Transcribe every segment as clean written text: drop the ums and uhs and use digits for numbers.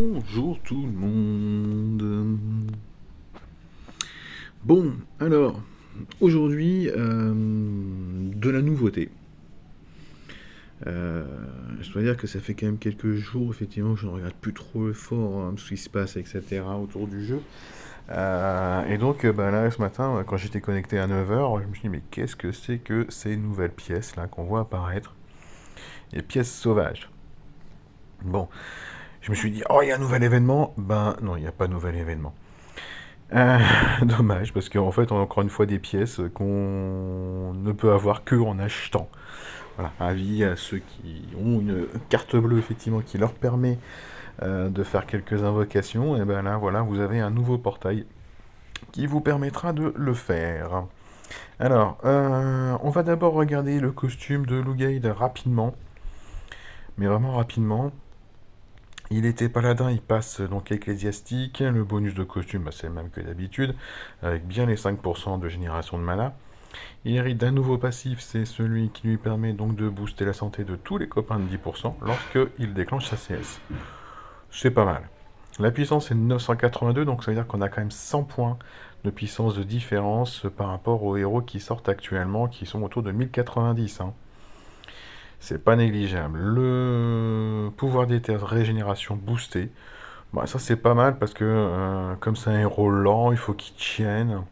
Bonjour tout le monde. Bon, alors, aujourd'hui, de la nouveauté. Euh, je dois dire que ça fait quand même quelques jours, effectivement, que je ne regarde plus trop fort ce qui se passe, etc. autour du jeu. Et donc, bah, là, ce matin, quand j'étais connecté à 9 h, je me suis dit, mais qu'est-ce que c'est que ces nouvelles pièces là qu'on voit apparaître? Les pièces sauvages. Bon, je me suis dit, oh, il y a un nouvel événement. Ben non, il n'y a pas de nouvel événement. Euh, Dommage, parce qu'en fait, on a encore une fois des pièces qu'on ne peut avoir que en achetant. Voilà, avis à ceux qui ont une carte bleue, effectivement, qui leur permet de faire quelques invocations. Et ben là, voilà, vous avez un nouveau portail qui vous permettra de le faire. Alors, on va d'abord regarder le costume de Lugaid rapidement, mais vraiment rapidement. Il était paladin, il passe donc ecclésiastique. Le bonus de costume, bah, c'est le même que d'habitude, avec bien les 5% de génération de mana. Il hérite d'un nouveau passif, c'est celui qui lui permet donc de booster la santé de tous les copains de 10% lorsqu'il déclenche sa CS. C'est pas mal. La puissance est de 982, donc ça veut dire qu'on a quand même 100 points de puissance de différence par rapport aux héros qui sortent actuellement, qui sont autour de 1090. Hein. C'est pas négligeable. Le pouvoir d'éther régénération boosté. Bah, ça c'est pas mal parce que comme c'est un héros lent, il faut qu'il tienne.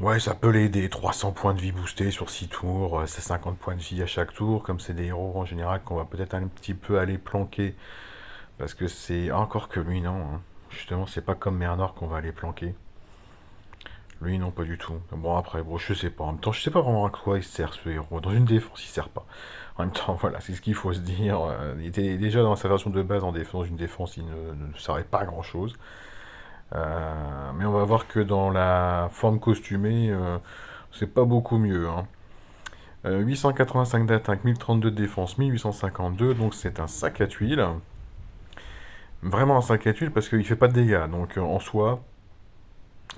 Ouais, ça peut l'aider. 300 points de vie boostés sur 6 tours, c'est 50 points de vie à chaque tour. Comme c'est des héros en général qu'on va peut-être un petit peu aller planquer. Parce que c'est encore que lui, non. Hein. Justement, c'est pas comme Mernor qu'on va aller planquer. Lui, non, pas du tout. Bon, après, bon, je sais pas. En même temps, je sais pas vraiment à quoi il sert ce héros. Dans une défense, il sert pas. En même temps, voilà, c'est ce qu'il faut se dire. Il était déjà dans sa version de base en défense. Une défense, il ne servait pas à grand chose. Mais on va voir que dans la forme costumée, c'est pas beaucoup mieux. Hein. 885 d'attaque, 1032 de défense, 1852, donc c'est un sac à tuiles. Vraiment un sac à tuiles parce qu'il fait pas de dégâts. Donc en soi,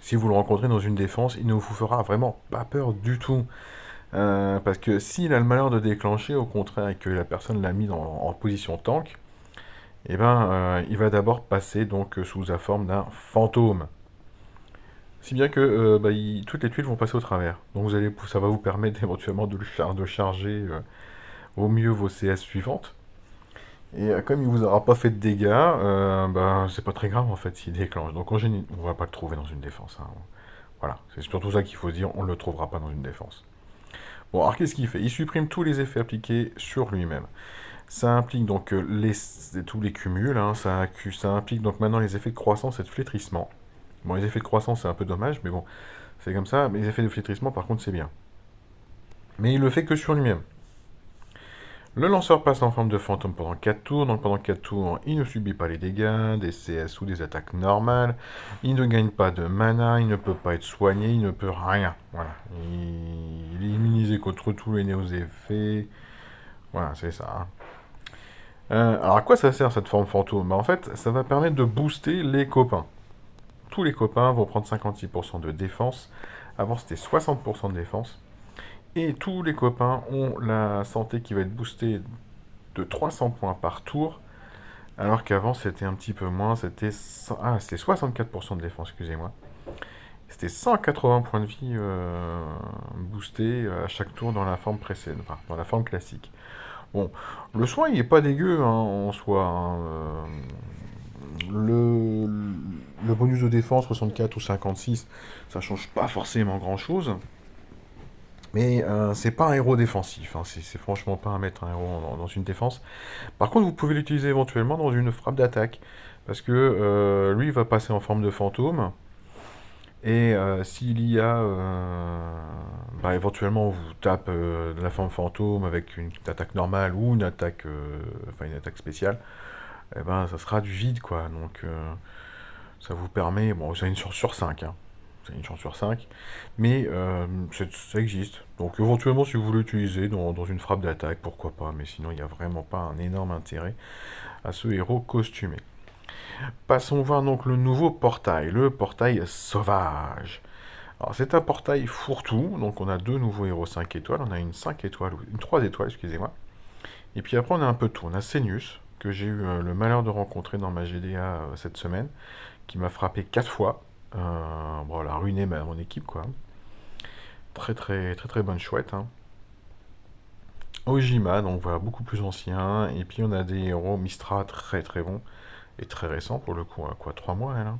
si vous le rencontrez dans une défense, il ne vous fera vraiment pas peur du tout. Parce que s'il a le malheur de déclencher, au contraire, et que la personne l'a mis en position tank, eh ben, il va d'abord passer donc sous la forme d'un fantôme. Si bien que bah, toutes les tuiles vont passer au travers. Donc ça va vous permettre éventuellement de charger au mieux vos CS suivantes. Et comme il vous aura pas fait de dégâts, bah, c'est pas très grave en fait s'il déclenche. Donc en général, on va pas le trouver dans une défense. Hein. Voilà, c'est surtout ça qu'il faut se dire, on ne le trouvera pas dans une défense. Bon, alors qu'est-ce qu'il fait? Il supprime tous les effets appliqués sur lui-même. Ça implique donc tous les cumuls, hein, ça implique donc maintenant les effets de croissance et de flétrissement. Bon, les effets de croissance, c'est un peu dommage, mais bon, c'est comme ça. Mais les effets de flétrissement, par contre, c'est bien. Mais il le fait que sur lui-même. Le lanceur passe en forme de fantôme pendant 4 tours. Donc pendant 4 tours, il ne subit pas les dégâts, des CS ou des attaques normales. Il ne gagne pas de mana, il ne peut pas être soigné, il ne peut rien. Voilà. Il est immunisé contre tous les néo-effets. Voilà, c'est ça. Hein. Alors à quoi ça sert cette forme fantôme? Bah, en fait, ça va permettre de booster les copains. Tous les copains vont prendre 56% de défense. Avant, c'était 60% de défense. Et tous les copains ont la santé qui va être boostée de 300 points par tour. Alors qu'avant, c'était un petit peu moins. C'était 64% de défense, excusez-moi. C'était 180 points de vie boostés à chaque tour dans la forme précédente, enfin, dans la forme classique. Bon, le soin, il n'est pas dégueu hein, en soi. Hein, le bonus de défense, 64 ou 56, ça change pas forcément grand-chose. Mais c'est pas un héros défensif, hein. C'est franchement pas à mettre un héros dans une défense. Par contre, vous pouvez l'utiliser éventuellement dans une frappe d'attaque. Parce que lui, il va passer en forme de fantôme. Et s'il y a, bah, éventuellement, on vous tape de la forme fantôme avec une attaque normale ou une attaque, enfin une attaque spéciale, eh ben, ça sera du vide, quoi. Donc, ça vous permet, bon, c'est une chance sur 5, hein. C'est une chance sur 5, mais ça existe. Donc, éventuellement, si vous voulez l'utiliser dans une frappe d'attaque, pourquoi pas, mais sinon, il n'y a vraiment pas un énorme intérêt à ce héros costumé. Passons voir donc le nouveau portail, le portail sauvage. Alors c'est un portail fourre-tout, donc on a deux nouveaux héros 5 étoiles, on a une 5 étoiles, une 3 étoiles, excusez-moi. Et puis après on a un peu de tout, on a Senius, que j'ai eu le malheur de rencontrer dans ma GDA cette semaine, qui m'a frappé 4 fois. Bon, elle a ruiné mon équipe, quoi. Très très très très bonne chouette, hein. Ojima, donc voilà, beaucoup plus ancien. Et puis on a des héros Mistra très très bons. Et très récents pour le coup, hein, quoi, 3 mois elle, hein.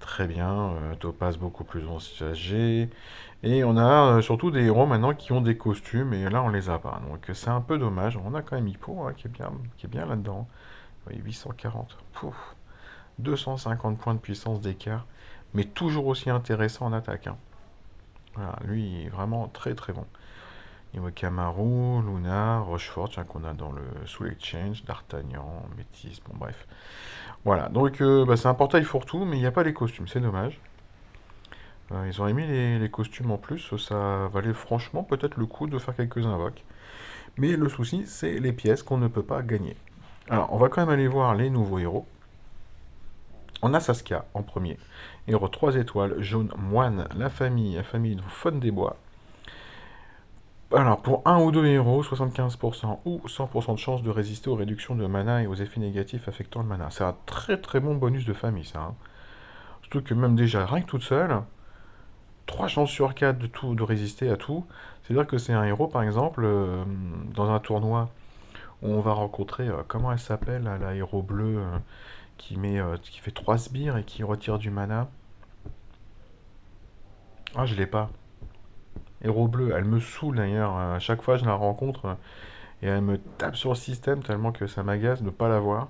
Très bien, Topaz beaucoup plus âgé. Et on a surtout des héros maintenant qui ont des costumes, et là on les a pas. Donc c'est un peu dommage. On a quand même Hippo, hein, qui est bien là-dedans. Oui, 840. Pouf. 250 points de puissance d'écart, mais toujours aussi intéressant en attaque, hein. Voilà, lui il est vraiment très très bon. Niveau Kamaru, Luna, Rochefort, tiens, qu'on a dans le Soul Exchange, D'Artagnan, Métis, bon bref. Voilà, donc bah, c'est un portail fourre-tout, mais il n'y a pas les costumes, c'est dommage. Ils auraient mis les costumes en plus, ça valait franchement peut-être le coup de faire quelques invoques. Mais le souci, c'est les pièces qu'on ne peut pas gagner. Alors, on va quand même aller voir les nouveaux héros. On a Saskia en premier. Héros 3 étoiles, jaune, moine, la famille de Faune des Bois. Alors, pour un ou deux héros, 75% ou 100% de chance de résister aux réductions de mana et aux effets négatifs affectant le mana. C'est un très très bon bonus de famille, ça, hein. Surtout que même déjà, rien que toute seule, 3 chances sur 4 de résister à tout. C'est-à-dire que c'est un héros, par exemple, dans un tournoi où on va rencontrer, comment elle s'appelle, la héros bleue qui fait 3 sbires et qui retire du mana. Ah, je l'ai pas. Héros bleu, elle me saoule d'ailleurs. À chaque fois, je la rencontre et elle me tape sur le système tellement que ça m'agace de ne pas la voir.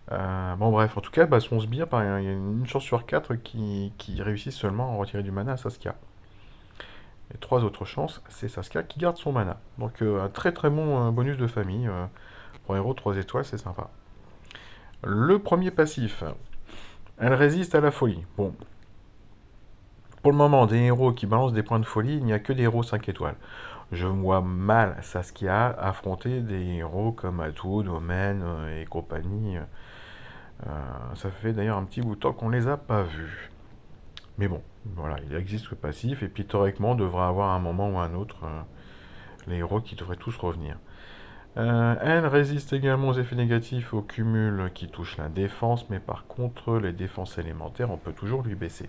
Bon, bref, en tout cas, bah, son sbire, il y a une chance sur 4 qui réussissent seulement à retirer du mana à Saskia. Et 3 autres chances, c'est Saskia qui garde son mana. Donc, un très très bon bonus de famille. Pour un héros 3 étoiles, c'est sympa. Le premier passif, elle résiste à la folie. Bon, pour le moment, des héros qui balancent des points de folie, il n'y a que des héros 5 étoiles. Je vois mal Saskia affronter des héros comme Atout, Domaine et compagnie. Ça fait d'ailleurs un petit bout de temps qu'on les a pas vus. Mais bon, voilà, il existe le passif, et puis théoriquement, on devrait avoir un moment ou un autre les héros qui devraient tous revenir. Elle résiste également aux effets négatifs au cumul qui touche la défense, mais par contre, les défenses élémentaires, on peut toujours lui baisser.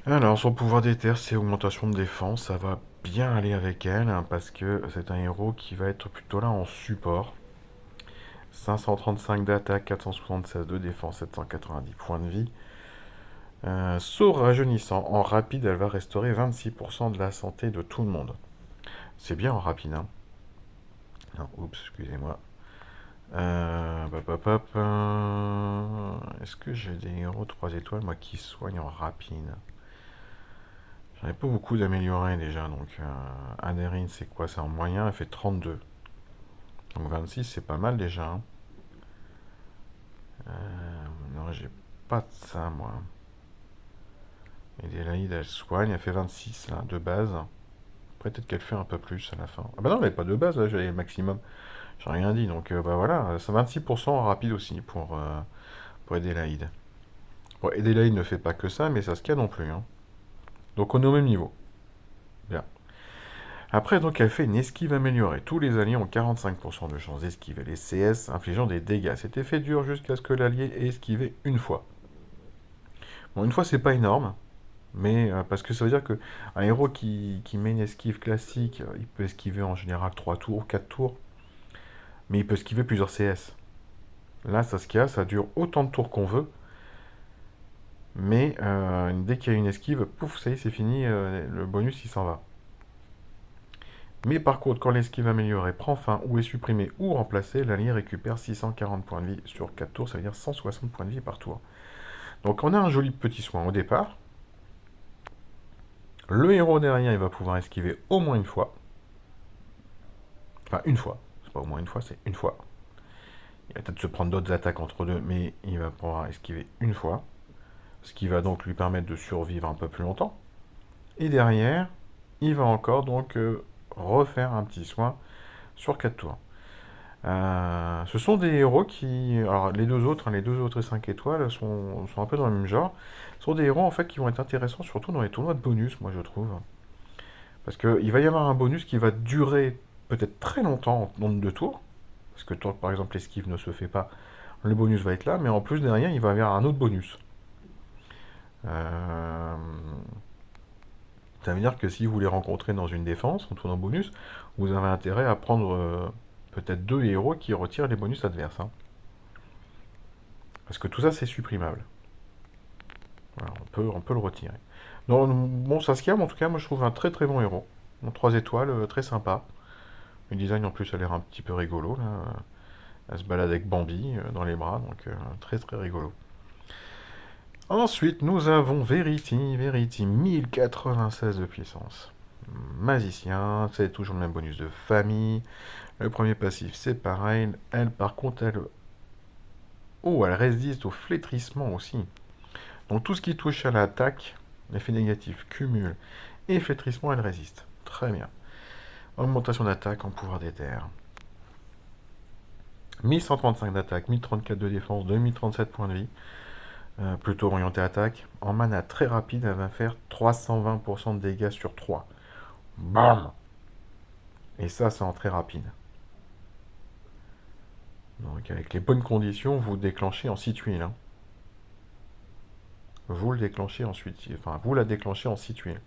Alors, son pouvoir d'éther, c'est augmentation de défense, ça va bien aller avec elle, hein, parce que c'est un héros qui va être plutôt là en support. 535 d'attaque, 476 de défense, 790 points de vie. Saut rajeunissant. En rapide, elle va restaurer 26% de la santé de tout le monde. C'est bien en rapide, hein. Non, oups, excusez-moi. Est-ce que j'ai des héros 3 étoiles, moi, qui soignent en rapide? J'en ai pas beaucoup d'améliorés déjà, donc Aderine, c'est quoi? C'est en moyen, elle fait 32. Donc 26, c'est pas mal déjà, hein. Non, j'ai pas de ça, moi. Et Délaïde, elle soigne, elle fait 26, là, de base. Peut-être qu'elle fait un peu plus à la fin. Ah bah non, elle n'est pas de base, là, j'avais le maximum. J'ai rien dit, donc bah voilà, c'est 26% en rapide aussi pour Adélaïde. Bon, Adélaïde ne fait pas que ça, mais Saskia non plus, hein. Donc on est au même niveau. Bien. Après, donc, elle fait une esquive améliorée. Tous les alliés ont 45% de chance d'esquiver les CS, infligeant des dégâts. Cet effet dure jusqu'à ce que l'allié ait esquivé une fois. Bon, une fois, c'est pas énorme, mais parce que ça veut dire que un héros qui met une esquive classique, il peut esquiver en général 3 tours, 4 tours, mais il peut esquiver plusieurs CS. Là, Saskia, ça dure autant de tours qu'on veut, mais dès qu'il y a une esquive, pouf, ça y est, c'est fini, le bonus il s'en va. Mais par contre, quand l'esquive améliorée prend fin ou est supprimée ou remplacée, l'allié récupère 640 points de vie sur 4 tours, ça veut dire 160 points de vie par tour. Donc on a un joli petit soin au départ. Le héros derrière, il va pouvoir esquiver au moins une fois. Enfin, une fois. C'est pas au moins une fois, c'est une fois. Il va peut-être se prendre d'autres attaques entre deux, mais il va pouvoir esquiver une fois. Ce qui va donc lui permettre de survivre un peu plus longtemps. Et derrière, il va encore donc refaire un petit soin sur 4 tours. Ce sont des héros qui... Alors les deux autres et 5 étoiles sont un peu dans le même genre. Ce sont des héros en fait qui vont être intéressants surtout dans les tournois de bonus, moi je trouve. Parce qu'il va y avoir un bonus qui va durer peut-être très longtemps en nombre de tours. Parce que tant que par exemple l'esquive ne se fait pas, le bonus va être là, mais en plus derrière il va y avoir un autre bonus. Euh, Ça veut dire que si vous les rencontrez dans une défense, en tournant bonus, vous avez intérêt à prendre peut-être 2 héros qui retirent les bonus adverses, hein. Parce que tout ça c'est supprimable. Voilà, on peut le retirer. Donc, bon, Saskia, en tout cas, moi je trouve un très très bon héros. Bon, 3 étoiles, très sympa. Le design en plus a l'air un petit peu rigolo, là. Elle se balade avec Bambi dans les bras, donc très très rigolo. Ensuite, nous avons Verity 1096 de puissance. Magicien, c'est toujours le même bonus de famille. Le premier passif, c'est pareil. Elle, par contre, elle... Oh, elle résiste au flétrissement aussi. Donc tout ce qui touche à l'attaque, l'effet négatif, cumul et flétrissement, elle résiste. Très bien. Augmentation d'attaque en pouvoir d'éther. 1135 d'attaque, 1034 de défense, 2037 points de vie. Plutôt orienté attaque. En mana très rapide, elle va faire 320% de dégâts sur 3. Bam! Et ça, c'est en très rapide. Donc avec les bonnes conditions, vous déclenchez en 6 tuiles, hein. Vous le déclenchez ensuite, enfin vous la déclenchez en 6 tuiles.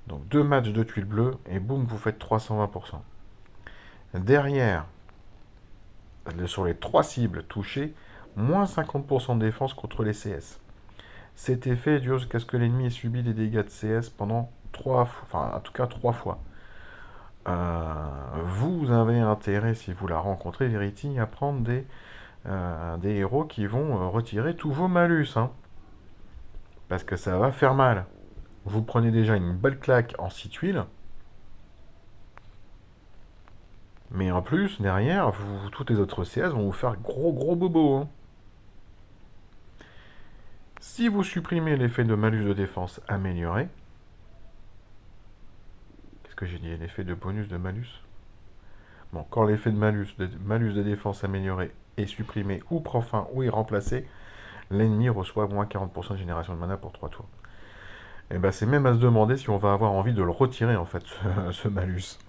Donc 2 matchs de tuiles bleues et boum, vous faites 320%. Derrière, sur les 3 cibles touchées, moins 50% de défense contre les CS. Cet effet dure jusqu'à ce que l'ennemi ait subi des dégâts de CS pendant 3 fois, enfin en tout cas 3 fois. Vous avez intérêt, si vous la rencontrez, Verity, à prendre des héros qui vont retirer tous vos malus, hein. Parce que ça va faire mal. Vous prenez déjà une belle claque en 6 tuiles. Mais en plus, derrière, toutes les autres CS vont vous faire gros gros bobo, hein. Si vous supprimez l'effet de malus de défense amélioré, qu'est-ce que j'ai dit? L'effet de bonus de malus. Bon, quand l'effet de malus de défense amélioré est supprimé ou prend fin ou est remplacé, l'ennemi reçoit moins 40% de génération de mana pour 3 tours. Et ben c'est même à se demander si on va avoir envie de le retirer en fait, ce malus.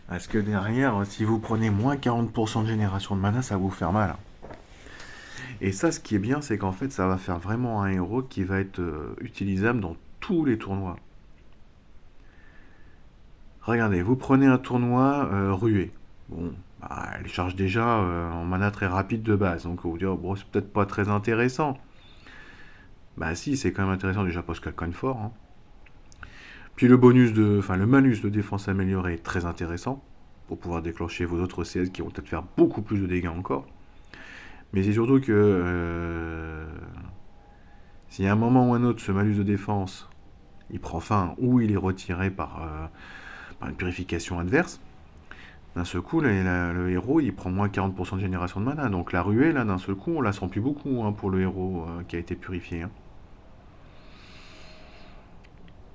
Parce que derrière, si vous prenez moins 40% de génération de mana, ça va vous faire mal. Et ça, ce qui est bien, c'est qu'en fait, ça va faire vraiment un héros qui va être utilisable dans tous les tournois. Regardez, vous prenez un tournoi rué. Bon, bah, elle charge déjà en mana très rapide de base, donc vous dire, bon, c'est peut-être pas très intéressant. Bah si, c'est quand même intéressant déjà parce qu'elle cogne fort, hein. Puis le malus de défense amélioré est très intéressant pour pouvoir déclencher vos autres CS qui vont peut-être faire beaucoup plus de dégâts encore. Mais c'est surtout que s'il y a un moment ou un autre ce malus de défense il prend fin ou il est retiré par une purification adverse, d'un seul coup le héros il prend moins 40% de génération de mana. Donc la ruée là d'un seul coup on la sent plus beaucoup, hein, pour le héros qui a été purifié, hein.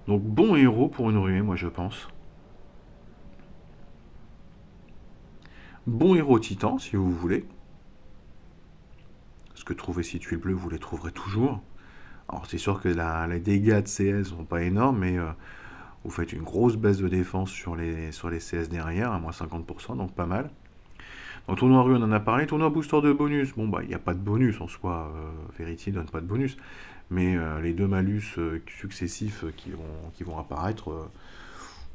Donc bon héros pour une ruée, moi je pense. Bon héros titan si vous voulez. Parce que trouver 6 tuiles bleues, vous les trouverez toujours. Alors c'est sûr que les dégâts de CS sont pas énormes, mais vous faites une grosse baisse de défense sur les CS derrière, à moins 50%, donc pas mal. Dans tournoi rue, on en a parlé. Tournoi booster de bonus, bon bah il n'y a pas de bonus en soi, Verity donne pas de bonus, mais les 2 malus successifs qui vont apparaître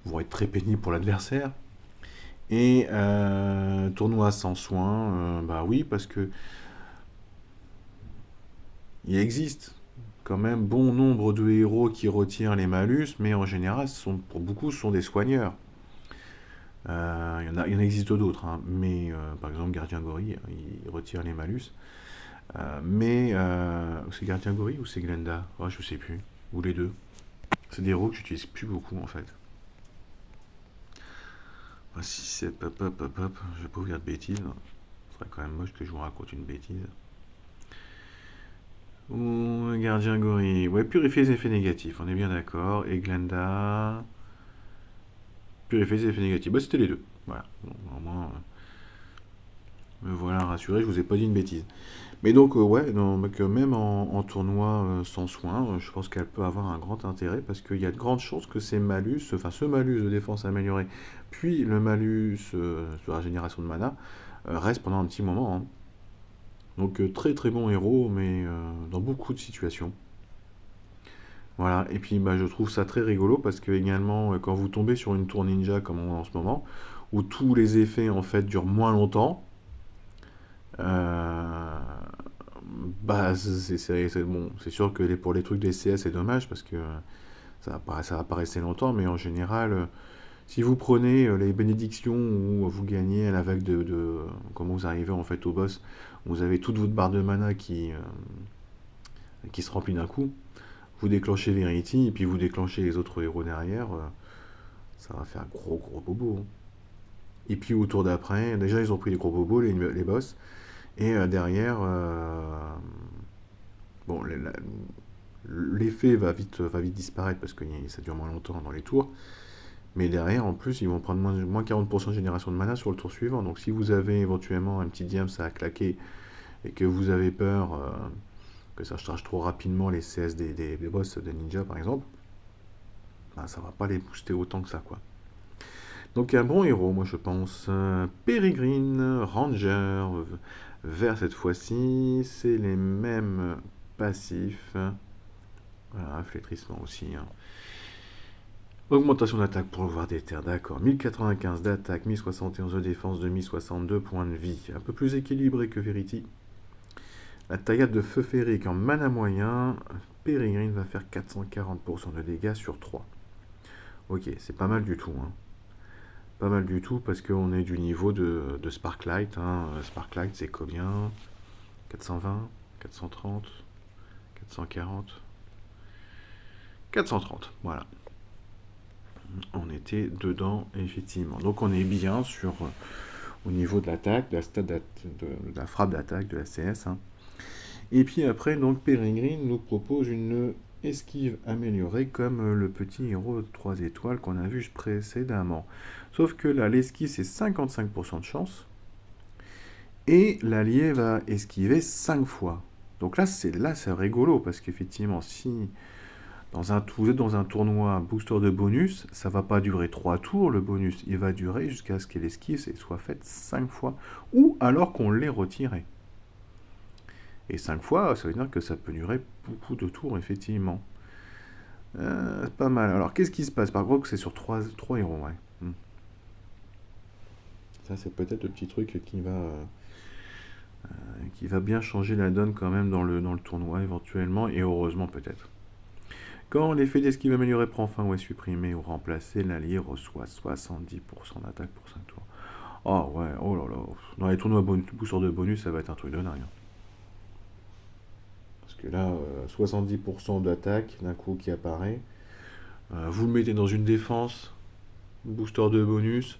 vont être très pénibles pour l'adversaire. Et tournoi sans soin, bah oui, parce que il existe quand même bon nombre de héros qui retirent les malus, mais en général, pour beaucoup, ce sont des soigneurs. Il y en existe d'autres, hein, mais par exemple, Gardien Gorille, il retire les malus. C'est Gardien Gorille ou c'est Glenda? Oh, je sais plus. Ou les deux. C'est des héros que j'utilise plus beaucoup en fait. Ah, si c'est hop, je vais pas vous dire de bêtises. Ce serait quand même moche que je vous raconte une bêtise. Ou Gardien Gorille. Ouais, purifier les effets négatifs, on est bien d'accord. Et Glenda. Purifier les effets négatifs. Bah, c'était les deux. Voilà. Bon, au moins, Me voilà rassuré, je vous ai pas dit une bêtise. Mais donc, ouais, non, mais que même en tournoi sans soin, je pense qu'elle peut avoir un grand intérêt parce qu'il y a de grandes chances que ces malus, enfin ce malus de défense amélioré, puis le malus sur la génération de mana, reste pendant un petit moment, hein. Donc, très très bon héros, mais dans beaucoup de situations. Voilà, et puis bah, je trouve ça très rigolo parce que également, quand vous tombez sur une tour ninja comme on a en ce moment, où tous les effets en fait durent moins longtemps, euh, bah, bon, c'est sûr que pour les trucs des CS, c'est dommage parce que ça va pas rester longtemps, mais en général, si vous prenez les bénédictions où vous gagnez à la vague comment vous arrivez en fait au boss, vous avez toute votre barre de mana qui se remplit d'un coup, vous déclenchez Verity et puis vous déclenchez les autres héros derrière, ça va faire gros gros bobo, hein. Et puis au tour d'après, déjà ils ont pris les gros bobos, les boss, et derrière, bon, l'effet va vite disparaître parce que ça dure moins longtemps dans les tours. Mais derrière, en plus, ils vont prendre moins 40% de génération de mana sur le tour suivant. Donc si vous avez éventuellement un petit diams à claquer et que vous avez peur que ça charge trop rapidement les CS des boss de ninja par exemple, bah, ça va pas les booster autant que ça, quoi. Donc un bon héros, moi je pense. Peregrine, Ranger, vert cette fois-ci, c'est les mêmes passifs. Voilà, flétrissement aussi, hein. Augmentation d'attaque pour le voir des terres, d'accord. 1095 d'attaque, 1071 de défense, 2062 points de vie. Un peu plus équilibré que Verity. La taillade de feu férique en mana moyen, Peregrine va faire 440% de dégâts sur 3. Ok, c'est pas mal du tout, hein. Pas mal du tout parce qu'on est du niveau de Sparklight, hein. Sparklight c'est combien? 420, 430, 440, 430, voilà. On était dedans, effectivement. Donc on est bien au niveau de l'attaque, de la frappe d'attaque, de la CS, hein. Et puis après, donc Peregrine nous propose une esquive améliorée comme le petit héros de 3 étoiles qu'on a vu précédemment. Sauf que là, l'esquive, c'est 55% de chance. Et l'allié va esquiver 5 fois. Donc c'est rigolo, parce qu'effectivement, si vous êtes dans un tournoi booster de bonus, ça va pas durer 3 tours le bonus, il va durer jusqu'à ce que l'esquive soit faite 5 fois, ou alors qu'on l'ait retiré. Et 5 fois, ça veut dire que ça peut durer beaucoup de tours, effectivement. Pas mal. Alors, qu'est-ce qui se passe? Par contre, c'est sur 3 héros, ouais. Ça, c'est peut-être le petit truc qui va bien changer la donne quand même dans le tournoi, éventuellement, et heureusement peut-être. Quand l'effet d'esquive amélioré prend fin ou est supprimé ou remplacé, l'allié reçoit 70% d'attaque pour 5 tours. Oh ouais, oh là là. Dans les tournois booster de bonus, ça va être un truc de dingue. Parce que là, 70% d'attaque d'un coup qui apparaît. Vous le mettez dans une défense, booster de bonus.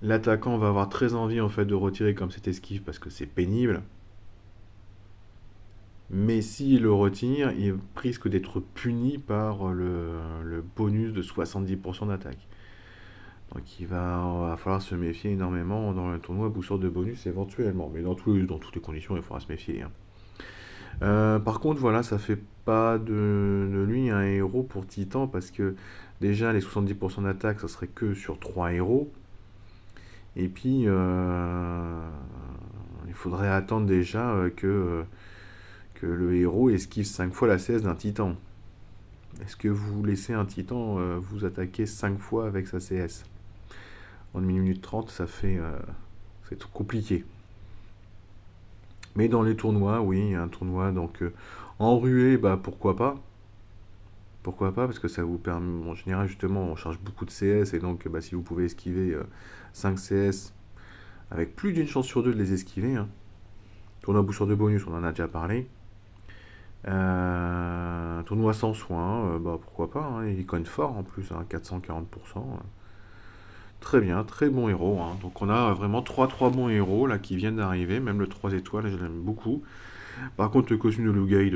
L'attaquant va avoir très envie en fait de retirer comme cette esquive parce que c'est pénible. Mais s'il le retire, il risque d'être puni par le bonus de 70% d'attaque. Donc il va falloir se méfier énormément dans le tournoi booster de bonus éventuellement. Mais dans toutes les conditions, il faudra se méfier, hein. Par contre, voilà, ça fait pas de lui un héros pour Titan parce que déjà les 70% d'attaque, ça serait que sur 3 héros. Et puis, il faudrait attendre déjà que le héros esquive 5 fois la CS d'un titan. Est-ce que vous laissez un titan vous attaquer 5 fois avec sa CS? En 1 minute 30, c'est tout compliqué. Mais dans les tournois, oui, il y a un tournoi, donc en ruée, bah pourquoi pas? Pourquoi pas? Parce que ça vous permet, en général, justement, on charge beaucoup de CS, et donc bah, si vous pouvez esquiver 5 CS, avec plus d'une chance sur deux de les esquiver, hein. Tournoi booster de bonus, on en a déjà parlé. Tournoi sans soin, bah pourquoi pas, hein, il cogne fort en plus, hein, 440%. Très bien, très bon héros, hein. Donc on a vraiment 3 bons héros là qui viennent d'arriver, même le 3 étoiles, je l'aime beaucoup. Par contre, le costume de Lugaid,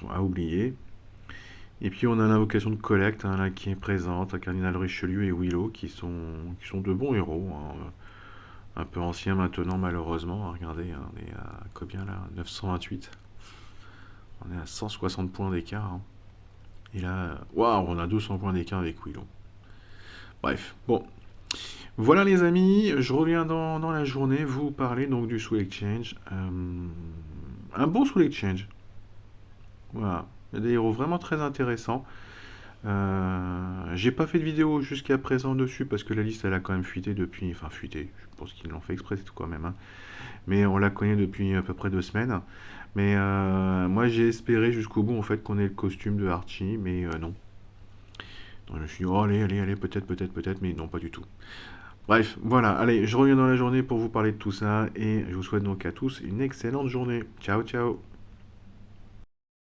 à oublier. Et puis on a l'invocation de Collecte, hein, là, qui est présente, Cardinal Richelieu et Willow qui sont de bons héros, hein. Un peu ancien maintenant, malheureusement. Regardez, hein, on est à combien là? 928. On est à 160 points d'écart. Hein. Et là, waouh, on a 200 points d'écart avec Willow. Bref, bon. Voilà les amis, je reviens dans la journée vous parler donc du Soul Exchange. Un bon Soul Exchange. Voilà. Il y a des héros vraiment très intéressants. J'ai pas fait de vidéo jusqu'à présent dessus parce que la liste elle a quand même fuité depuis. Enfin fuité, je pense qu'ils l'ont fait exprès c'est tout quand même. Hein. Mais on la connaît depuis à peu près 2 semaines. Mais moi j'ai espéré jusqu'au bout en fait qu'on ait le costume de Archie, mais non. Donc je me suis dit, oh allez, allez, allez, peut-être, mais non, pas du tout. Bref, voilà, allez, je reviens dans la journée pour vous parler de tout ça et je vous souhaite donc à tous une excellente journée. Ciao, ciao.